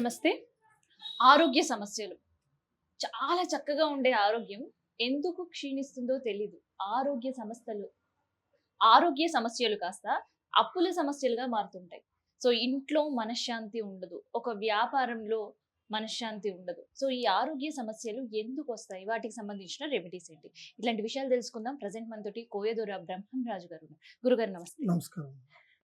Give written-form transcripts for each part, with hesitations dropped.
నమస్తే. ఆరోగ్య సమస్యలు. చాలా చక్కగా ఉండే ఆరోగ్యం ఎందుకు క్షీణిస్తుందో తెలీదు. ఆరోగ్య సమస్యలు ఆరోగ్య సమస్యలు కాస్త అప్పుల సమస్యలుగా మారుతుంటాయి. సో, ఇంట్లో మనశ్శాంతి ఉండదు. ఒక వ్యాపారంలో మనశ్శాంతి ఉండదు. సో, ఈ ఆరోగ్య సమస్యలు ఎందుకొస్తాయి? వాటికి సంబంధించిన రెమెడీస్ ఏంటి? ఇట్లాంటి విషయాలు తెలుసుకుందాం. ప్రెజెంట్ మనతోటి కోయదూర బ్రహ్మంరాజు గారు ఉన్నారు. గురుగారు నమస్తే. నమస్కారం.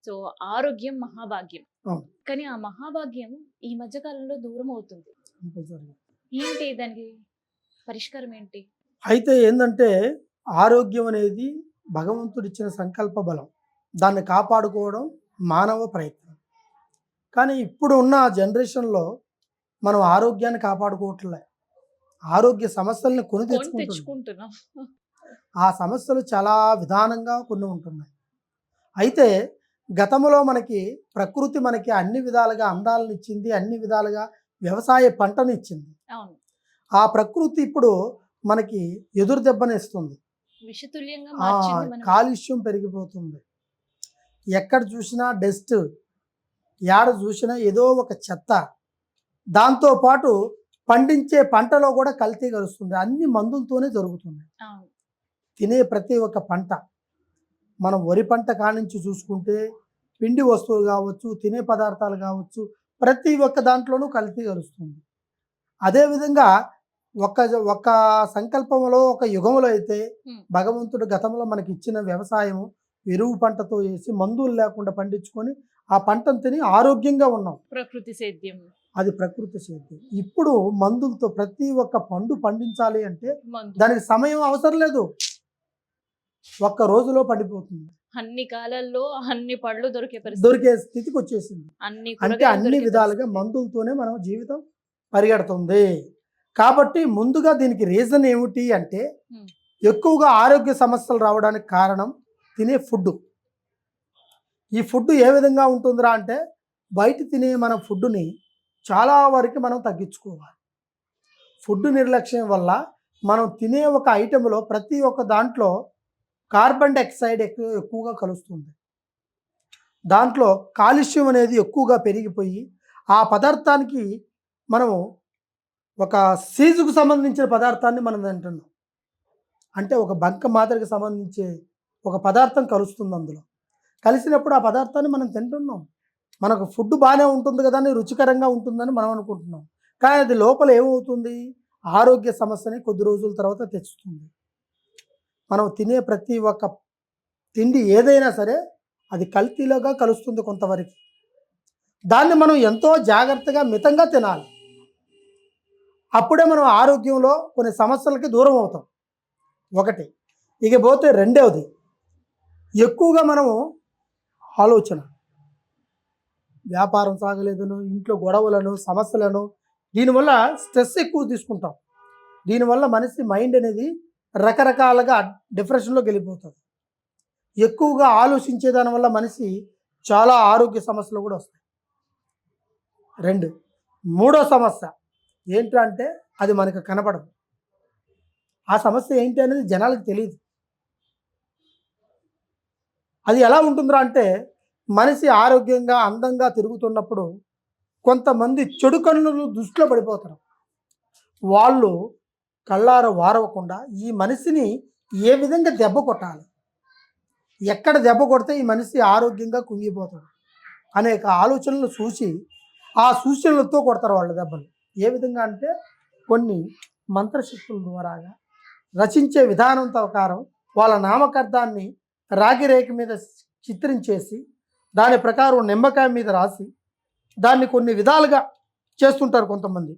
సో, ఆరోగ్యం మహాభాగ్యం. అవును. కానీ ఆ మహాభాగ్యం ఈ మధ్య కాలంలో దూరం అవుతుంది. కంపల్సరీగా. ఏంటి దానికి పరిష్కారం ఏంటి? అయితే ఏందంటే ఆరోగ్యం అనేది భగవంతుడిచ్చిన సంకల్ప బలం. దాన్ని కాపాడుకోవడం మానవ ప్రయత్నం. కానీ ఇప్పుడు ఉన్న జనరేషన్‌లో మనం ఆరోగ్యాన్ని కాపాడుకోవట్లే. ఆరోగ్య సమస్యల్ని కొని కొని తెచ్చుకుంటున్నాం. తెచ్చుకుంటున్నాం. ఆ సమస్యలు చాలా విధానంగా కొన్ని ఉంటున్నాయి. అయితే గతంలో మనకి ప్రకృతి మనకి అన్ని విధాలుగా అందాలనిచ్చింది. అన్ని విధాలుగా వ్యవసాయ పంటనిచ్చింది. అవును. ఆ ప్రకృతి ఇప్పుడు మనకి ఎదురు దెబ్బనిస్తుంది. విషతుల్యంగా మార్చింది మనం. కాలుష్యం పెరిగిపోతుంది. ఎక్కడ చూసినా డస్ట్, యాడ చూసినా ఏదో ఒక చెత్త. దాంతో పాటు పండించే పంటలో కూడా కల్తీ కలుస్తుంది. అన్ని మందులతోనే జరుగుతున్నాయి. అవును. తినే ప్రతి ఒక్క పంట, మనం వరి పంట కానించి చూసుకుంటే పిండి వస్తువులు కావచ్చు, తినే పదార్థాలు కావచ్చు, ప్రతి ఒక్క దాంట్లోనూ కల్తీ కలుస్తుంది. అదేవిధంగా ఒక సంకల్పంలో ఒక యుగంలో అయితే భగవంతుడు గతంలో మనకి ఇచ్చిన వ్యవసాయం ఎరువు పంటతో వేసి మందులు లేకుండా పండించుకొని ఆ పంటను తిని ఆరోగ్యంగా ఉన్నాం. ప్రకృతి సేద్యం. అది ప్రకృతి సేద్యం. ఇప్పుడు మందులతో ప్రతి ఒక్క పండు పండించాలి అంటే మందు. దానికి సమయం అవసరం లేదు. ఒక్క రోజులో పండిపోతుంది. అన్ని కాలాల్లో అన్ని పళ్ళు దొరికే పరిస్థితి. దొరికే స్థితికి వచ్చేసింది. అన్ని అంటే కూరగాయలు అన్ని దొరికే విధాలుగా పరిస్థితి. మందులతోనే మనం జీవితం పరిగెడుతుంది. కాబట్టి ముందుగా దీనికి రీజన్ ఏమిటి అంటే ఉమ్. ఎక్కువగా ఆరోగ్య సమస్యలు రావడానికి కారణం తినే ఫుడ్. ఈ ఫుడ్ ఏ విధంగా ఉంటుందిరా అంటే బయట తినే మన ఫుడ్ని చాలా వరకు మనం తగ్గించుకోవాలి. ఫుడ్ నిర్లక్ష్యం వల్ల మనం తినే ఒక ఐటెంలో ప్రతి ఒక్క దాంట్లో కార్బన్ డైఆక్సైడ్ ఎక్కువగా కలుస్తుంది. దాంట్లో కాలుష్యం అనేది ఎక్కువగా పెరిగిపోయి ఆ పదార్థానికి మనము ఒక సీజుకు సంబంధించిన పదార్థాన్ని మనం తింటున్నాం. అంటే ఒక బంక మాదిరికి సంబంధించే ఒక పదార్థం కలుస్తుంది అందులో. కలిసినప్పుడు ఆ పదార్థాన్ని మనం తింటున్నాం. మనకు ఫుడ్ బాగానే ఉంటుంది కదా అని రుచికరంగా ఉంటుందని మనం అనుకుంటున్నాం. కానీ అది లోపల ఏమవుతుంది? ఆరోగ్య సమస్యని కొద్ది రోజుల తర్వాత తెచ్చుతుంది. మనం తినే ప్రతి ఒక్క తిండి ఏదైనా సరే అది కల్తీలోగా కలుస్తుంది కొంతవరకు. దాన్ని మనం ఎంతో జాగ్రత్తగా మితంగా తినాలి. అప్పుడే మనం ఆరోగ్యంలో కొన్ని సమస్యలకి దూరం అవుతాం. ఒకటి. ఇకపోతే రెండవది ఎక్కువగా మనము ఆలోచన, వ్యాపారం సాగలేదను, ఇంట్లో గొడవలను, సమస్యలను, దీనివల్ల స్ట్రెస్ ఎక్కువ తీసుకుంటాం. దీనివల్ల మనిషి మైండ్ అనేది రకరకాలుగా డిప్రెషన్లోకి వెళ్ళిపోతుంది. ఎక్కువగా ఆలోచించే దానివల్ల మనిషి చాలా ఆరోగ్య సమస్యలు కూడా వస్తాయి. రెండు. మూడో సమస్య ఏంటంటే అది మనకు కనపడదు. ఆ సమస్య ఏంటి అనేది జనాలకు తెలియదు. అది ఎలా ఉంటుందిరా అంటే మనిషి ఆరోగ్యంగా అందంగా తిరుగుతున్నప్పుడు కొంతమంది చెడు కన్నులు దృష్టిలో పడిపోతారు. వాళ్ళు కళ్ళార వారవకుండా ఈ మనిషిని ఏ విధంగా దెబ్బ కొట్టాలి, ఎక్కడ దెబ్బ కొడితే ఈ మనిషి ఆరోగ్యంగా కుంగిపోతాడు అనేక ఆలోచనలు చూసి ఆ సూచనలతో కొడతారు వాళ్ళ దెబ్బలు. ఏ విధంగా అంటే కొన్ని మంత్రశక్తుల ద్వారాగా రచించే విధానం ప్రకారం వాళ్ళ నామకర్దాన్ని రాగి రేఖ మీద చిత్రించేసి దాని ప్రకారం నిమ్మకాయ మీద రాసి దాన్ని కొన్ని విధాలుగా చేస్తుంటారు కొంతమంది.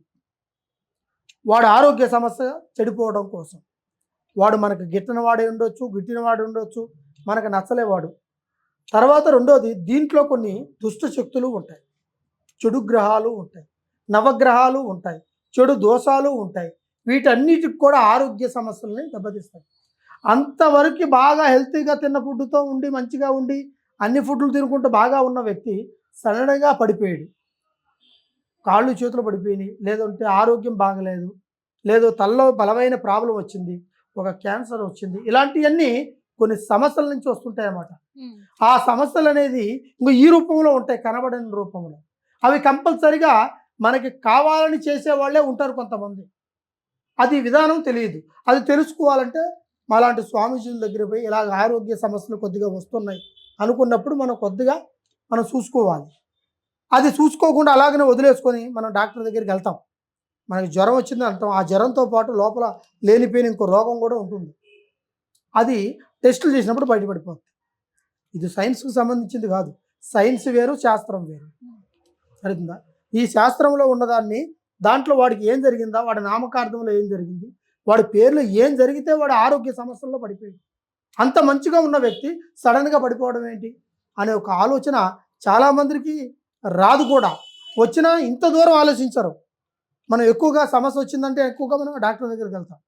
వాడు ఆరోగ్య సమస్య చెడిపోవడం కోసం. వాడు మనకు గిట్టని వాడే ఉండొచ్చు, గిట్టిన వాడు ఉండొచ్చు, మనకు నచ్చలేవాడు. తర్వాత రెండోది దీంట్లో కొన్ని దుష్ట శక్తులు ఉంటాయి, చెడు గ్రహాలు ఉంటాయి, నవగ్రహాలు ఉంటాయి, చెడు దోషాలు ఉంటాయి. వీటన్నిటికి కూడా ఆరోగ్య సమస్యలని దెబ్బతీస్తాయి. అంతవరకు బాగా హెల్తీగా తిన్న ఫుడ్తో ఉండి మంచిగా ఉండి అన్ని ఫుడ్లు తినుకుంటూ బాగా ఉన్న వ్యక్తి సడన్గా పడిపోయాడు, కాళ్ళు చేతులు పడిపోయినాయి, లేదంటే ఆరోగ్యం బాగలేదు, లేదో తలలో బలమైన ప్రాబ్లం వచ్చింది, ఒక క్యాన్సర్ వచ్చింది, ఇలాంటివన్నీ కొన్ని సమస్యల నుంచి వస్తుంటాయి అన్నమాట. ఆ సమస్యలు అనేది ఇంకో ఈ రూపంలో ఉంటాయి, కనబడని రూపంలో. అవి కంపల్సరిగా మనకి కావాలని చేసేవాళ్ళే ఉంటారు కొంతమంది. అది విధానం తెలియదు. అది తెలుసుకోవాలంటే మాలాంటి స్వామీజీల దగ్గర పోయి ఇలాగ ఆరోగ్య సమస్యలు కొద్దిగా వస్తున్నాయి అనుకున్నప్పుడు మనం చూసుకోవాలి. అది చూసుకోకుండా అలాగనే వదిలేసుకొని మనం డాక్టర్ దగ్గరికి వెళ్తాం. మనకి జ్వరం వచ్చింది అంటాం. ఆ జ్వరంతో పాటు లోపల లేనిపోయిన ఇంకో రోగం కూడా ఉంటుంది. అది టెస్టులు చేసినప్పుడు బయటపడిపోతుంది. ఇది సైన్స్‌కి సంబంధించింది కాదు. సైన్స్ వేరు, శాస్త్రం వేరు. అర్థమైందా? ఈ శాస్త్రంలో ఉన్నదాన్ని దాంట్లో వాడికి ఏం జరిగిందా, వాడి నామకార్థంలో ఏం జరిగింది, వాడి పేరులో ఏం జరిగితే వాడి ఆరోగ్య సమస్యల్లో పడిపోయాడు. అంత మంచిగా ఉన్న వ్యక్తి సడన్‌గా పడిపోవడం ఏంటి అనే ఒక ఆలోచన చాలామందికి రాదు కూడా. వచ్చినా ఇంత దూరం ఆలోచించరు. మనం ఎక్కువగా సమస్య వచ్చిందంటే ఎక్కువగా మనం డాక్టర్ దగ్గరికి వెళ్తాం.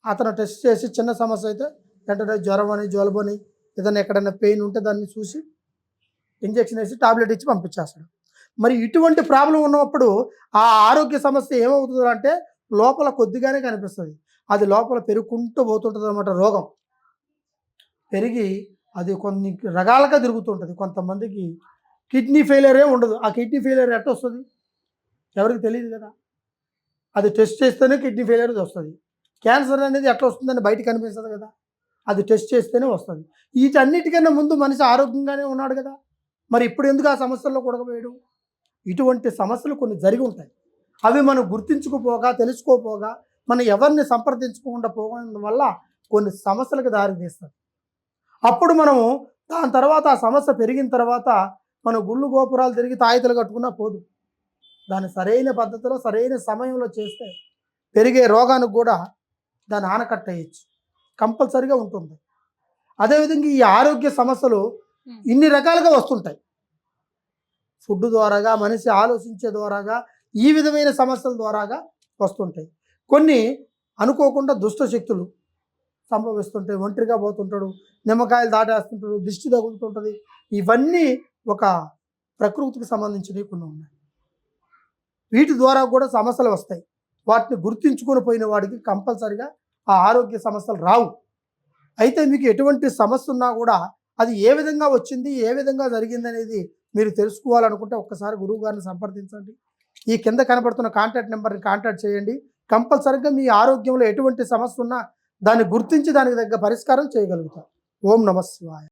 అతను టెస్ట్ చేసి చిన్న సమస్య అయితే వెంటనే జ్వరం అని, జలుబు అని, ఏదైనా ఎక్కడైనా పెయిన్ ఉంటే దాన్ని చూసి ఇంజెక్షన్ వేసి టాబ్లెట్ ఇచ్చి పంపించేస్తాడు. మరి ఇటువంటి ప్రాబ్లం ఉన్నప్పుడు ఆ ఆరోగ్య సమస్య ఏమవుతుంది అంటే లోపల కొద్దిగానే కనిపిస్తుంది. అది లోపల పెరుగుకుంటూ పోతుంటుంది అన్నమాట. రోగం పెరిగి అది కొన్ని రకాలుగా తిరుగుతుంటుంది. కొంతమందికి కిడ్నీ ఫెయిలియరే ఉండదు. ఆ కిడ్నీ ఫెయిలియర్ ఎట్ట వస్తుంది ఎవరికి తెలియదు కదా. అది టెస్ట్ చేస్తేనే కిడ్నీ ఫెయిలియర్ వస్తుంది. క్యాన్సర్ అనేది ఎట్లా వస్తుందని బయట కనిపిస్తుంది కదా. అది టెస్ట్ చేస్తేనే వస్తుంది. వీటన్నిటికన్నా ముందు మనిషి ఆరోగ్యంగానే ఉన్నాడు కదా. మరి ఇప్పుడు ఎందుకు ఆ సమస్యల్లో కొడకపోయాడు? ఇటువంటి సమస్యలు కొన్ని జరిగి ఉంటాయి. అవి మనం గుర్తించుకోపోగా, తెలుసుకోపోగా, మనం ఎవరిని సంప్రదించకుండా పోవడం వల్ల కొన్ని సమస్యలకు దారితీస్తుంది. అప్పుడు మనము దాని తర్వాత ఆ సమస్య పెరిగిన తర్వాత మనం గుళ్ళు గోపురాలు తిరిగి తాయితలు కట్టుకున్నా పోదు. దాన్ని సరైన పద్ధతిలో సరైన సమయంలో చేస్తే పెరిగే రోగానికి కూడా దాన్ని ఆనకట్టేయచ్చు. కంపల్సరీగా ఉంటుంది. అదేవిధంగా ఈ ఆరోగ్య సమస్యలు ఇన్ని రకాలుగా వస్తుంటాయి. ఫుడ్ ద్వారాగా, మనిషి ఆలోచించే ద్వారాగా, ఈ విధమైన సమస్యల ద్వారాగా వస్తుంటాయి. కొన్ని అనుకోకుండా దుష్ట శక్తులు సంభవిస్తుంటాయి. ఒంటరిగా పోతుంటాడు, నిమ్మకాయలు దాటేస్తుంటాడు, దిష్టి తగులుతుంటుంది. ఇవన్నీ ఒక ప్రకృతికి సంబంధించినవి కొన్ని ఉన్నాయి. వీటి ద్వారా కూడా సమస్యలు వస్తాయి. వాటిని గుర్తించుకొని పోయిన వాడికి కంపల్సరిగా ఆ ఆరోగ్య సమస్యలు రావు. అయితే మీకు ఎటువంటి సమస్య ఉన్నా కూడా అది ఏ విధంగా వచ్చింది, ఏ విధంగా జరిగింది అనేది మీరు తెలుసుకోవాలనుకుంటే ఒక్కసారి గురువు గారిని సంప్రదించండి. ఈ కింద కనబడుతున్న కాంటాక్ట్ నెంబర్ని కాంటాక్ట్ చేయండి. కంపల్సరిగా మీ ఆరోగ్యంలో ఎటువంటి సమస్య ఉన్నా దాన్ని గుర్తించి దానికి తగ్గ పరిష్కారం చేయగలుగుతారు. ఓం నమః శివాయ.